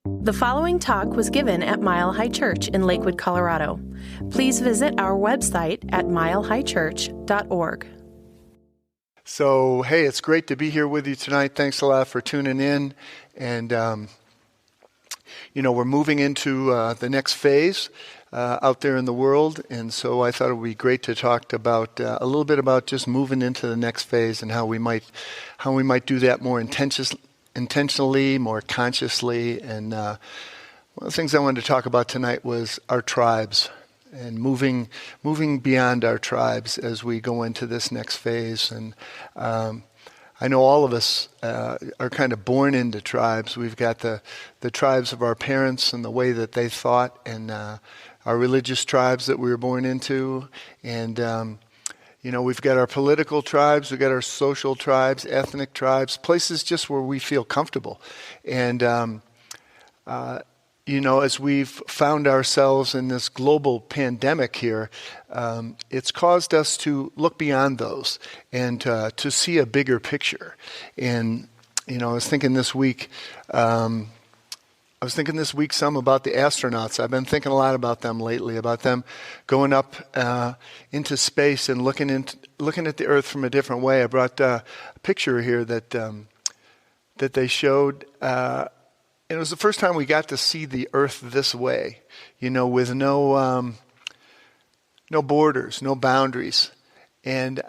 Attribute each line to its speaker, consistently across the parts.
Speaker 1: The following talk was given at Mile High Church in Lakewood, Colorado. Please visit our website at milehighchurch.org.
Speaker 2: So, hey, it's great to be here with you tonight. Thanks a lot for tuning in. And, we're moving into the next phase out there in the world. And so I thought it would be great to talk about a little bit about just moving into the next phase and how we might do that more intentionally, more consciously. And one of the things I wanted to talk about tonight was our tribes and moving beyond our tribes as we go into this next phase. And I know all of us are kind of born into tribes. We've got the tribes of our parents and the way that they thought, and our religious tribes that we were born into. And we've got our political tribes, we've got our social tribes, ethnic tribes, places just where we feel comfortable. And, as we've found ourselves in this global pandemic here, it's caused us to look beyond those and to see a bigger picture. And, I was thinking this week some about the astronauts. I've been thinking a lot about them lately, about them going up into space and looking at the Earth from a different way. I brought a picture here that they showed. And it was the first time we got to see the Earth this way, with no borders, no boundaries. And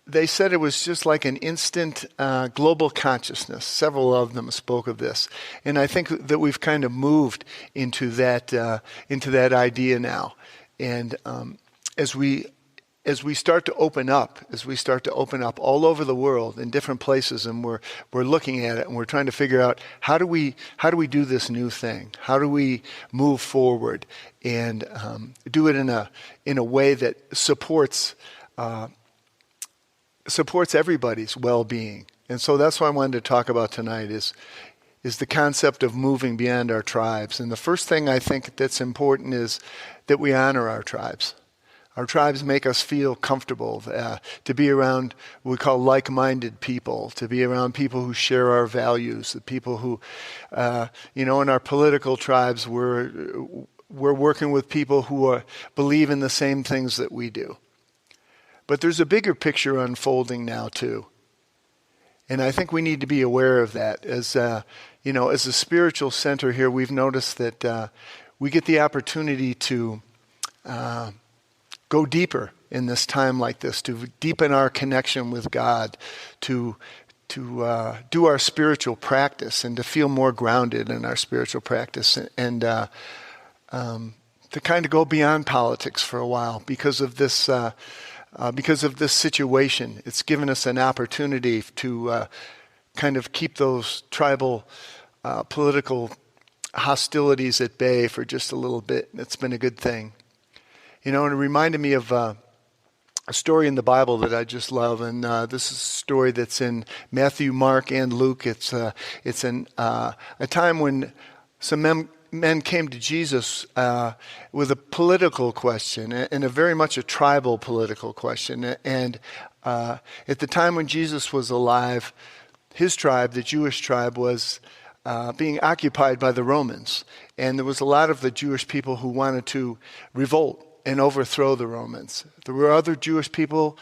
Speaker 2: they said it was just like an instant global consciousness. Several of them spoke of this. And I think that we've kind of moved into that idea now. And as we start to open up all over the world in different places, and we're looking at it and we're trying to figure out how do we do this new thing? How do we move forward and do it in a way that supports everybody's well-being? And so that's what I wanted to talk about tonight is the concept of moving beyond our tribes. And the first thing I think that's important is that we honor our tribes. Our tribes make us feel comfortable to be around what we call like-minded people, to be around people who share our values, the people who, in our political tribes, we're working with people who believe in the same things that we do. But there's a bigger picture unfolding now too. And I think we need to be aware of that. As a spiritual center here, we've noticed that we get the opportunity to go deeper in this time like this, to deepen our connection with God, to do our spiritual practice and to feel more grounded in our spiritual practice, and to kind of go beyond politics for a while because of this situation. It's given us an opportunity to kind of keep those tribal political hostilities at bay for just a little bit. It's been a good thing. And it reminded me of a story in the Bible that I just love, and this is a story that's in Matthew, Mark, and Luke. It's a time when some men came to Jesus with a political question, and a very much a tribal political question. And at the time when Jesus was alive, his tribe, the Jewish tribe, was being occupied by the Romans. And there was a lot of the Jewish people who wanted to revolt and overthrow the Romans. There were other Jewish people,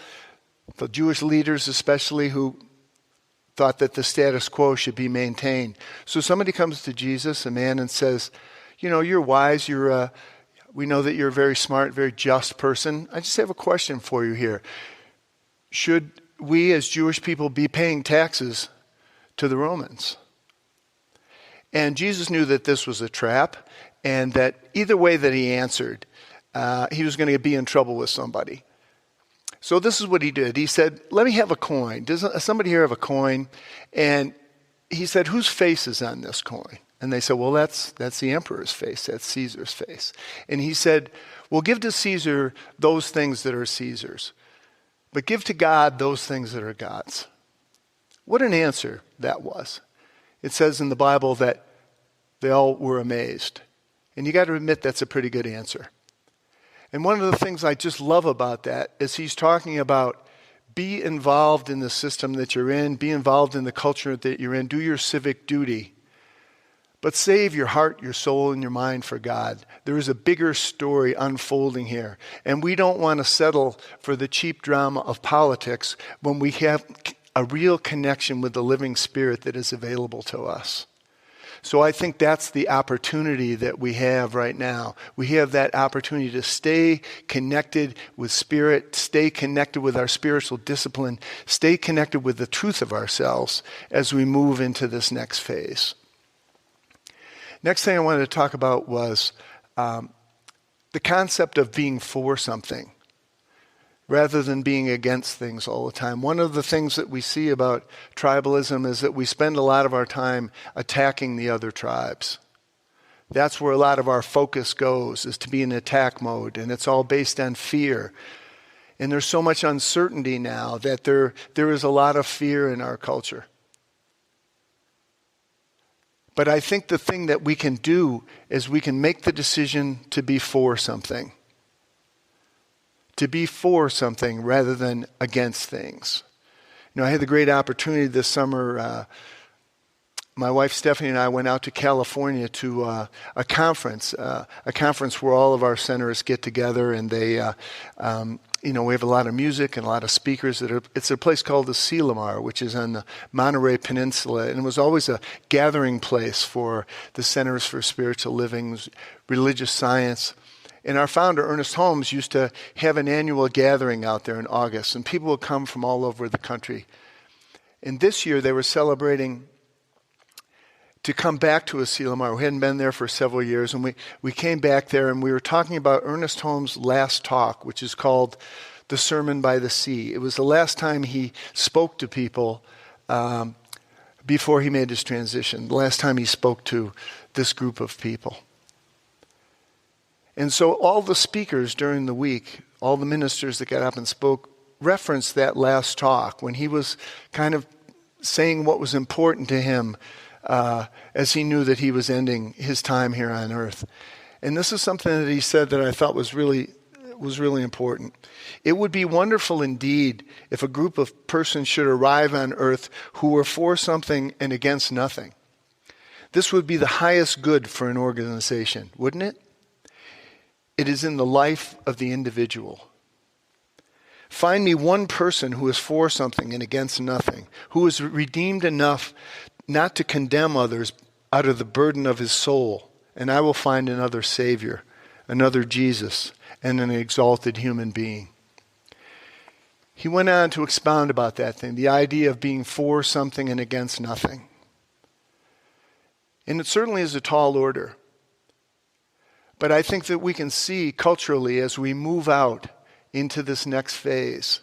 Speaker 2: the Jewish leaders especially, who thought that the status quo should be maintained. So somebody comes to Jesus, a man, and says, you're wise, we know that you're a very smart, very just person. I just have a question for you here. Should we as Jewish people be paying taxes to the Romans? And Jesus knew that this was a trap, and that either way that he answered, he was going to be in trouble with somebody. So this is what he did. He said, let me have a coin. Does somebody here have a coin? And he said, whose face is on this coin? And they said, well, that's the emperor's face. That's Caesar's face. And he said, well, give to Caesar those things that are Caesar's, but give to God those things that are God's. What an answer that was. It says in the Bible that they all were amazed. And you got to admit that's a pretty good answer. And one of the things I just love about that is he's talking about be involved in the system that you're in, be involved in the culture that you're in, do your civic duty. But save your heart, your soul, and your mind for God. There is a bigger story unfolding here. And we don't want to settle for the cheap drama of politics when we have a real connection with the living Spirit that is available to us. So I think that's the opportunity that we have right now. We have that opportunity to stay connected with Spirit, stay connected with our spiritual discipline, stay connected with the truth of ourselves as we move into this next phase. Next thing I wanted to talk about was the concept of being for something rather than being against things all the time. One of the things that we see about tribalism is that we spend a lot of our time attacking the other tribes. That's where a lot of our focus goes, is to be in attack mode, and it's all based on fear. And there's so much uncertainty now that there is a lot of fear in our culture. But I think the thing that we can do is we can make the decision to be for something. To be for something rather than against things. You know, I had the great opportunity this summer. My wife Stephanie and I went out to California to a conference where all of our centers get together, and they, we have a lot of music and a lot of speakers. It's a place called the Silomar, which is on the Monterey Peninsula, and it was always a gathering place for the Centers for Spiritual Living, religious science. And our founder, Ernest Holmes, used to have an annual gathering out there in August, and people would come from all over the country. And this year they were celebrating to come back to Asilomar. We hadn't been there for several years, and we came back there, and we were talking about Ernest Holmes' last talk, which is called The Sermon by the Sea. It was the last time he spoke to people before he made his transition, the last time he spoke to this group of people. And so all the speakers during the week, all the ministers that got up and spoke, referenced that last talk when he was kind of saying what was important to him as he knew that he was ending his time here on earth. And this is something that he said that I thought was really important. It would be wonderful indeed if a group of persons should arrive on earth who were for something and against nothing. This would be the highest good for an organization, wouldn't it? It is in the life of the individual. Find me one person who is for something and against nothing, who is redeemed enough not to condemn others out of the burden of his soul, and I will find another Savior, another Jesus, and an exalted human being. He went on to expound about that thing, the idea of being for something and against nothing. And it certainly is a tall order. But I think that we can see culturally as we move out into this next phase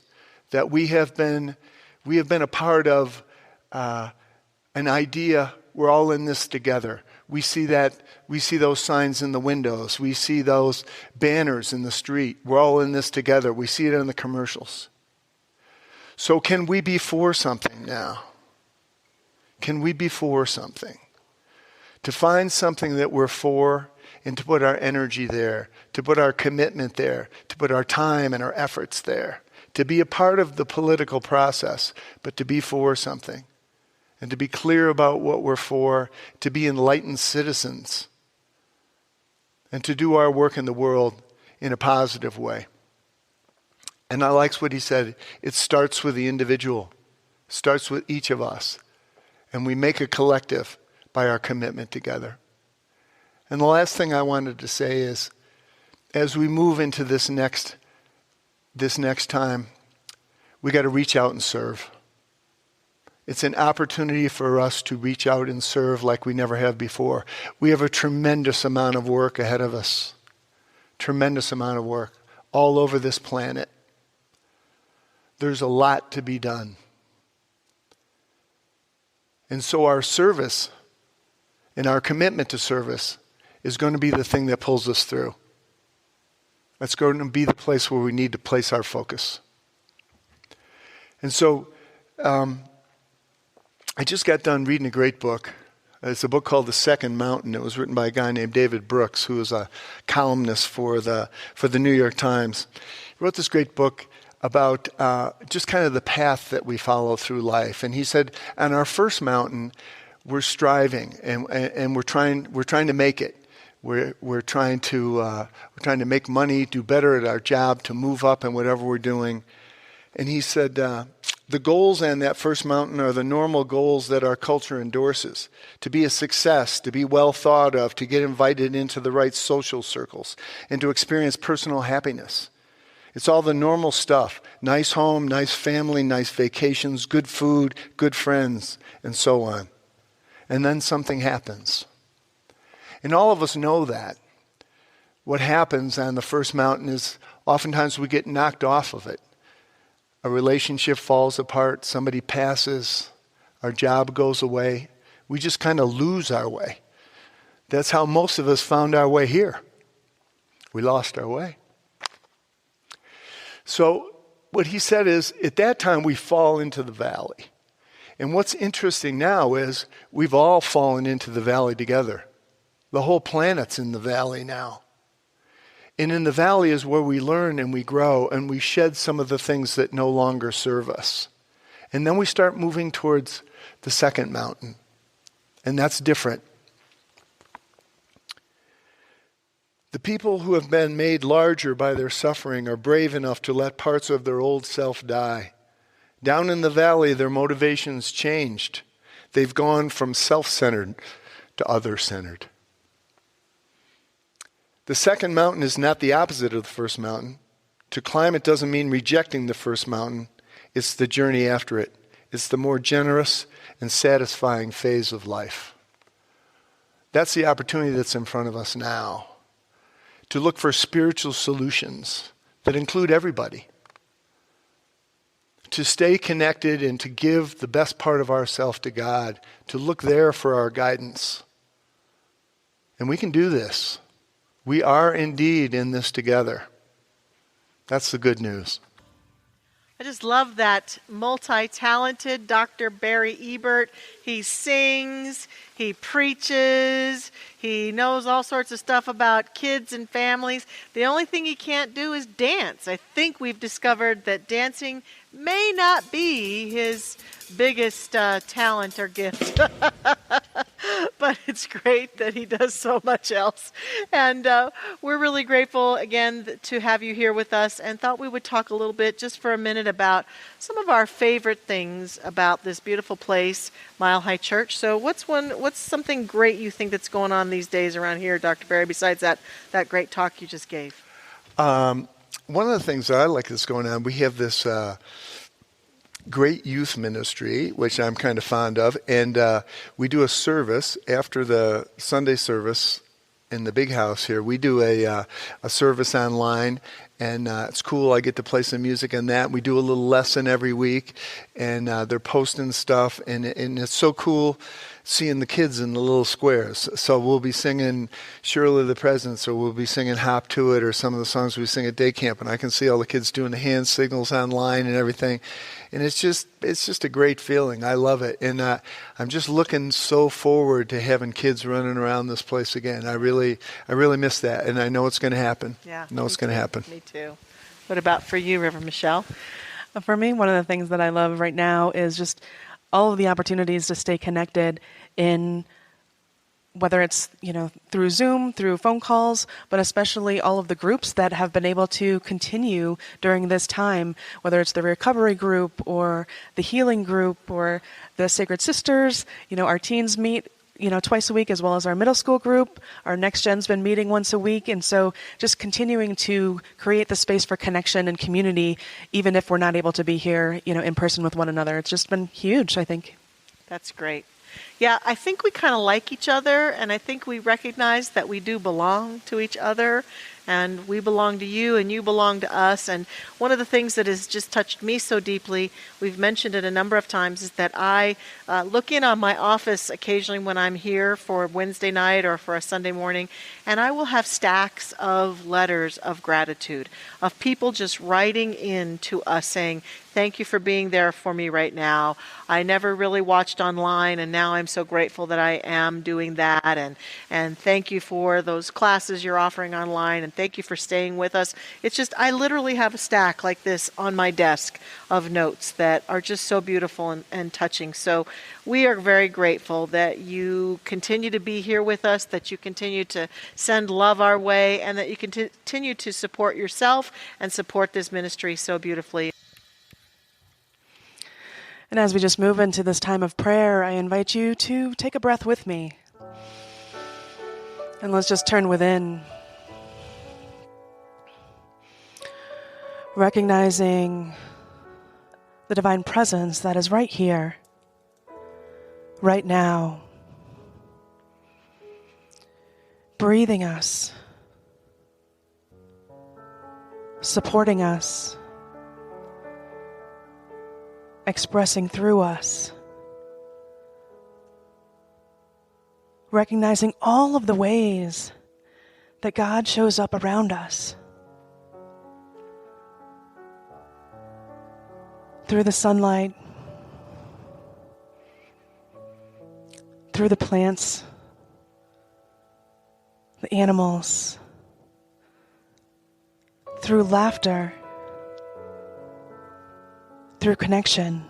Speaker 2: that we have been a part of an idea. We're all in this together. We see those signs in the windows. We see those banners in the street. We're all in this together. We see it in the commercials. So can we be for something now? Can we be for something? To find something that we're for, and to put our energy there, to put our commitment there, to put our time and our efforts there, to be a part of the political process, but to be for something, and to be clear about what we're for, to be enlightened citizens, and to do our work in the world in a positive way. And I like what he said. It starts with the individual. It starts with each of us. And we make a collective by our commitment together. And the last thing I wanted to say is, as we move into this next time, we got to reach out and serve. It's an opportunity for us to reach out and serve like we never have before. We have a tremendous amount of work ahead of us. Tremendous amount of work all over this planet. There's a lot to be done. And so our service and our commitment to service is going to be the thing that pulls us through. That's going to be the place where we need to place our focus. And so I just got done reading a great book. It's a book called The Second Mountain. It was written by a guy named David Brooks, who is a columnist for the New York Times. He wrote this great book about just kind of the path that we follow through life. And he said, on our first mountain, we're striving and we're trying to make it. We're trying to make money, do better at our job, to move up in whatever we're doing. And he said, the goals on that first mountain are the normal goals that our culture endorses. To be a success, to be well thought of, to get invited into the right social circles, and to experience personal happiness. It's all the normal stuff. Nice home, nice family, nice vacations, good food, good friends, and so on. And then something happens. And all of us know that. What happens on the first mountain is oftentimes we get knocked off of it. A relationship falls apart, somebody passes, our job goes away. We just kind of lose our way. That's how most of us found our way here. We lost our way. So what he said is, at that time we fall into the valley. And what's interesting now is we've all fallen into the valley together. The whole planet's in the valley now. And in the valley is where we learn and we grow and we shed some of the things that no longer serve us. And then we start moving towards the second mountain. And that's different. The people who have been made larger by their suffering are brave enough to let parts of their old self die. Down in the valley, their motivations changed. They've gone from self-centered to other-centered. The second mountain is not the opposite of the first mountain. To climb it doesn't mean rejecting the first mountain. It's the journey after it. It's the more generous and satisfying phase of life. That's the opportunity that's in front of us now. To look for spiritual solutions that include everybody. To stay connected and to give the best part of ourselves to God. To look there for our guidance. And we can do this. We are indeed in this together. That's the good news.
Speaker 3: I just love that multi-talented Dr. Barry Ebert. He sings, he preaches, he knows all sorts of stuff about kids and families. The only thing he can't do is dance. I think we've discovered that dancing may not be his biggest talent or gift. But it's great that he does so much else. And we're really grateful, again, to have you here with us, and thought we would talk a little bit, just for a minute, about some of our favorite things about this beautiful place, Mile High Church. So what's something great you think that's going on these days around here, Dr. Barry, besides that great talk you just gave?
Speaker 2: One of the things that I like that's going on, we have this great youth ministry, which I'm kind of fond of, and we do a service after the Sunday service in the big house here. We do a service online, and it's cool. I get to play some music in that. We do a little lesson every week, and they're posting stuff, and it's so cool seeing the kids in the little squares. So we'll be singing Surely the Presence, or we'll be singing Hop to It, or some of the songs we sing at day camp, and I can see all the kids doing the hand signals online and everything. And it's just a great feeling. I love it. And I'm just looking so forward to having kids running around this place again. I really miss that. And I know it's going to happen.
Speaker 3: Yeah.
Speaker 2: I know it's going to happen.
Speaker 3: Me too. What about for you, Reverend Michelle?
Speaker 1: For me, one of the things that I love right now is just all of the opportunities to stay connected in, whether it's, through Zoom, through phone calls, but especially all of the groups that have been able to continue during this time, whether it's the recovery group or the healing group or the Sacred Sisters. Our teens meet, twice a week, as well as our middle school group. Our Next Gen's been meeting once a week. And so just continuing to create the space for connection and community, even if we're not able to be here, in person with one another. It's just been huge, I think.
Speaker 3: That's great. Yeah, I think we kind of like each other, and I think we recognize that we do belong to each other, and we belong to you, and you belong to us. And one of the things that has just touched me so deeply, we've mentioned it a number of times, is that I look in on my office occasionally when I'm here for Wednesday night or for a Sunday morning, and I will have stacks of letters of gratitude, of people just writing in to us saying, Thank you for being there for me right now. I never really watched online, and now I'm so grateful that I am doing that. And thank you for those classes you're offering online, and thank you for staying with us. It's just, I literally have a stack like this on my desk of notes that are just so beautiful and touching. So we are very grateful that you continue to be here with us, that you continue to send love our way, and that you continue to support yourself and support this ministry so beautifully.
Speaker 1: And as we just move into this time of prayer, I invite you to take a breath with me. And let's just turn within. Recognizing the divine presence that is right here, right now. Breathing us. Supporting us. Expressing through us, recognizing all of the ways that God shows up around us. Through the sunlight, through the plants, the animals, through laughter, through connection.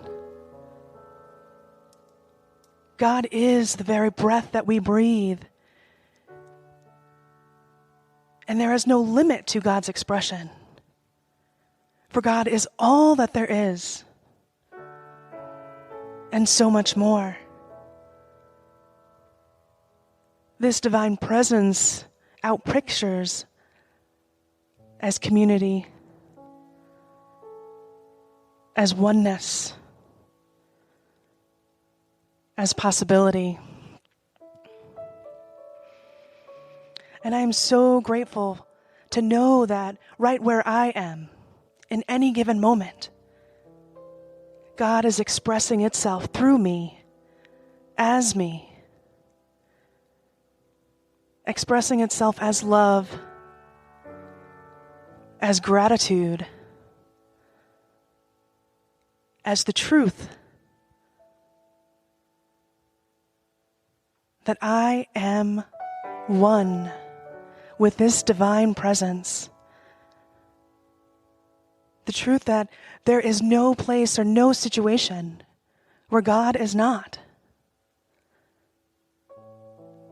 Speaker 1: God is the very breath that we breathe. And there is no limit to God's expression. For God is all that there is, and so much more. This divine presence outpictures as community, as oneness, as possibility. And I am so grateful to know that right where I am, in any given moment, God is expressing itself through me, as me, expressing itself as love, as gratitude, as the truth that I am one with this divine presence. The truth that there is no place or no situation where God is not.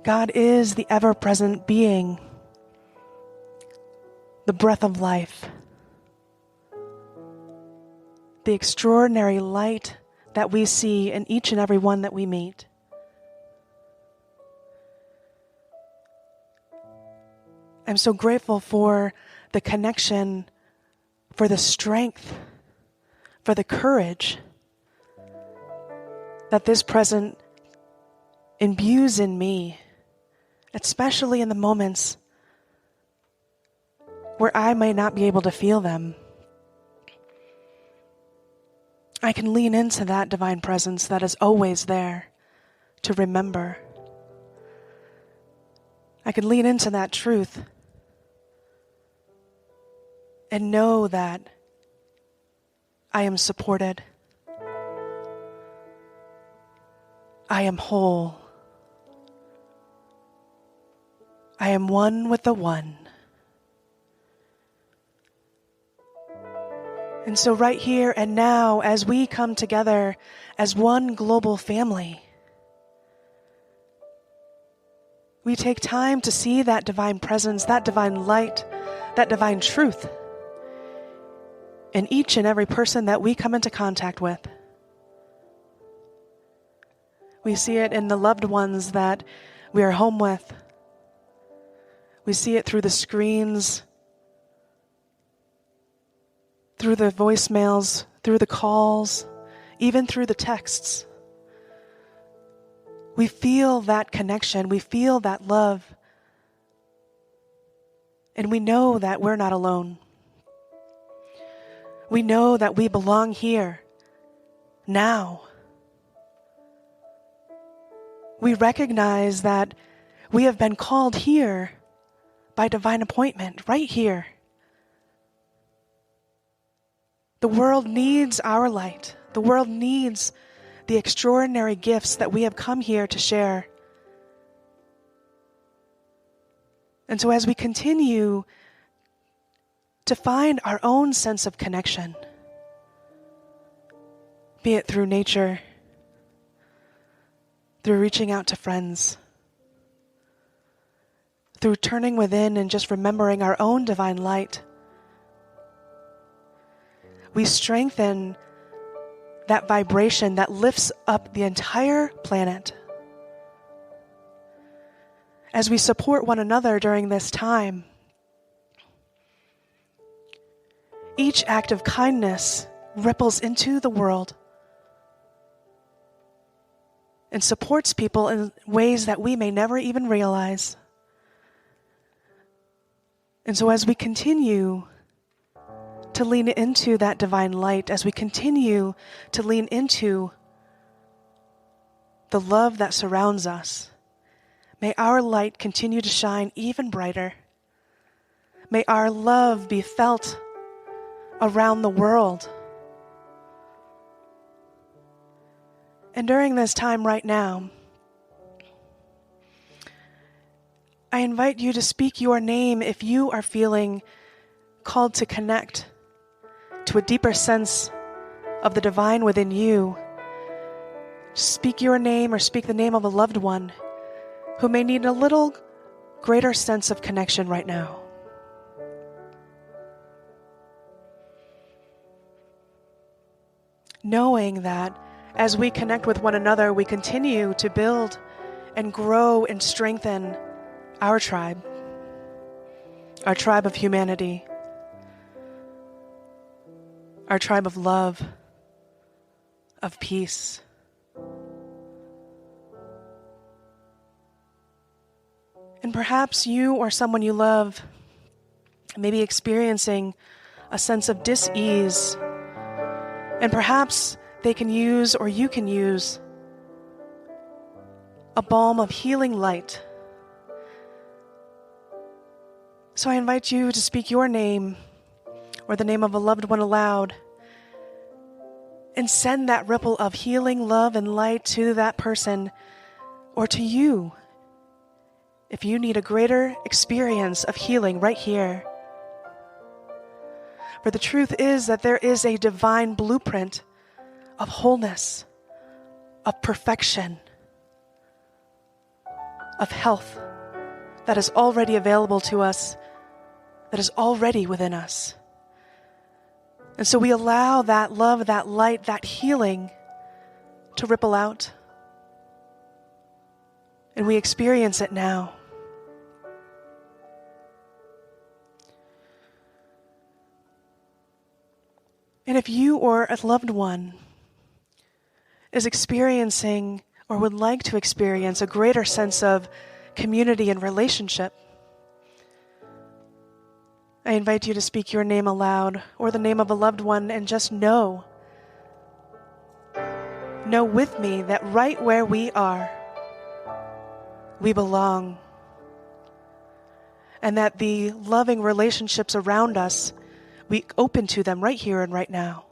Speaker 1: God is the ever-present being, the breath of life, the extraordinary light that we see in each and every one that we meet. I'm so grateful for the connection, for the strength, for the courage that this present imbues in me, especially in the moments where I might not be able to feel them. I can lean into that divine presence that is always there to remember. I can lean into that truth and know that I am supported. I am whole. I am one with the one. And so right here and now, as we come together as one global family, we take time to see that divine presence, that divine light, that divine truth in each and every person that we come into contact with. We see it in the loved ones that we are home with. We see it through the screens, through the voicemails, through the calls, even through the texts. We feel that connection. We feel that love. And we know that we're not alone. We know that we belong here, now. We recognize that we have been called here by divine appointment, right here, The world needs our light. The world needs the extraordinary gifts that we have come here to share. And so as we continue to find our own sense of connection, be it through nature, through reaching out to friends, through turning within and just remembering our own divine light, we strengthen that vibration that lifts up the entire planet. As we support one another during this time, each act of kindness ripples into the world and supports people in ways that we may never even realize. And so as we continue to lean into that divine light, as we continue to lean into the love that surrounds us, may our light continue to shine even brighter. May our love be felt around the world. And during this time right now, I invite you to speak your name if you are feeling called to connect to a deeper sense of the divine within you. Speak your name or speak the name of a loved one who may need a little greater sense of connection right now. Knowing that as we connect with one another, we continue to build and grow and strengthen our tribe of humanity, our tribe of love, of peace. And perhaps you or someone you love may be experiencing a sense of dis-ease, and perhaps they can use, or you can use, a balm of healing light. So I invite you to speak your name or the name of a loved one aloud and send that ripple of healing, love, and light to that person or to you if you need a greater experience of healing right here. For the truth is that there is a divine blueprint of wholeness, of perfection, of health that is already available to us, that is already within us. And so we allow that love, that light, that healing to ripple out. And we experience it now. And if you or a loved one is experiencing or would like to experience a greater sense of community and relationship, I invite you to speak your name aloud or the name of a loved one and just know with me that right where we are, we belong. And that the loving relationships around us, we open to them right here and right now.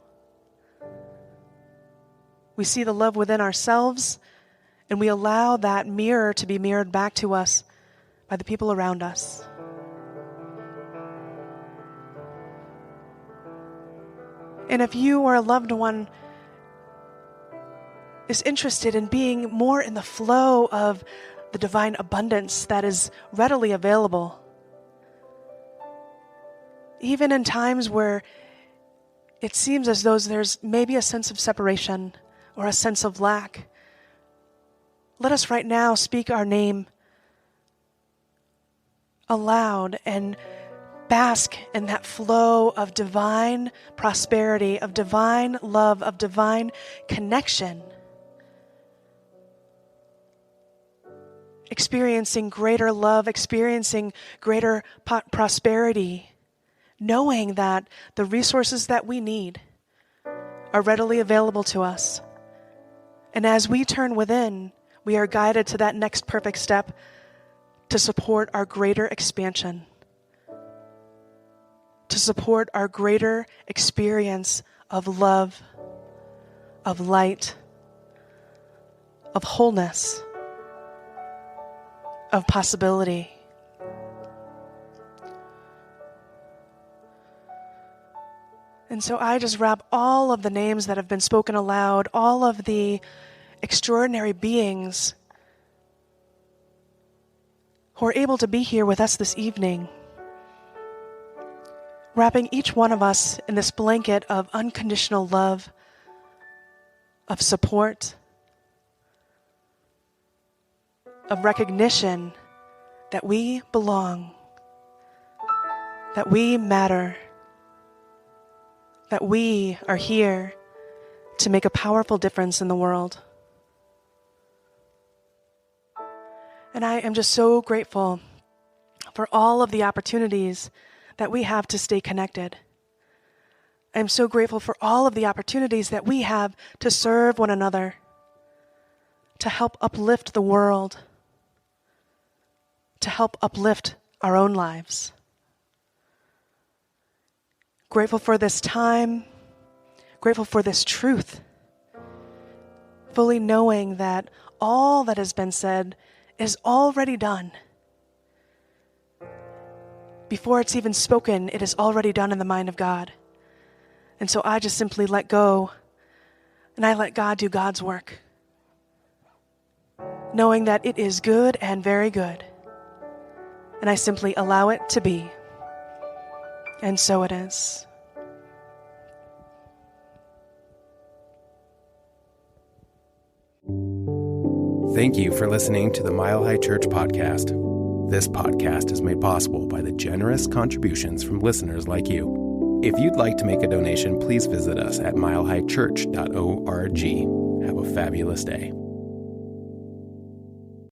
Speaker 1: We see the love within ourselves, and we allow that mirror to be mirrored back to us by the people around us. And if you or a loved one is interested in being more in the flow of the divine abundance that is readily available, even in times where it seems as though there's maybe a sense of separation or a sense of lack, let us right now speak our name aloud and bask in that flow of divine prosperity, of divine love, of divine connection. Experiencing greater love, experiencing greater prosperity, knowing that the resources that we need are readily available to us. And as we turn within, we are guided to that next perfect step to support our greater expansion, to support our greater experience of love, of light, of wholeness, of possibility. And so I just wrap all of the names that have been spoken aloud, all of the extraordinary beings who are able to be here with us this evening, wrapping each one of us in this blanket of unconditional love, of support, of recognition that we belong, that we matter, that we are here to make a powerful difference in the world. And I am just so grateful for all of the opportunities that we have to stay connected. I'm so grateful for all of the opportunities that we have to serve one another, to help uplift the world, to help uplift our own lives. Grateful for this time, grateful for this truth, fully knowing that all that has been said is already done. Before it's even spoken, it is already done in the mind of God. And so I just simply let go, and I let God do God's work, knowing that it is good and very good. And I simply allow it to be. And so it is.
Speaker 4: Thank you for listening to the Mile High Church podcast. This podcast is made possible by the generous contributions from listeners like you. If you'd like to make a donation, please visit us at milehighchurch.org. Have a fabulous day.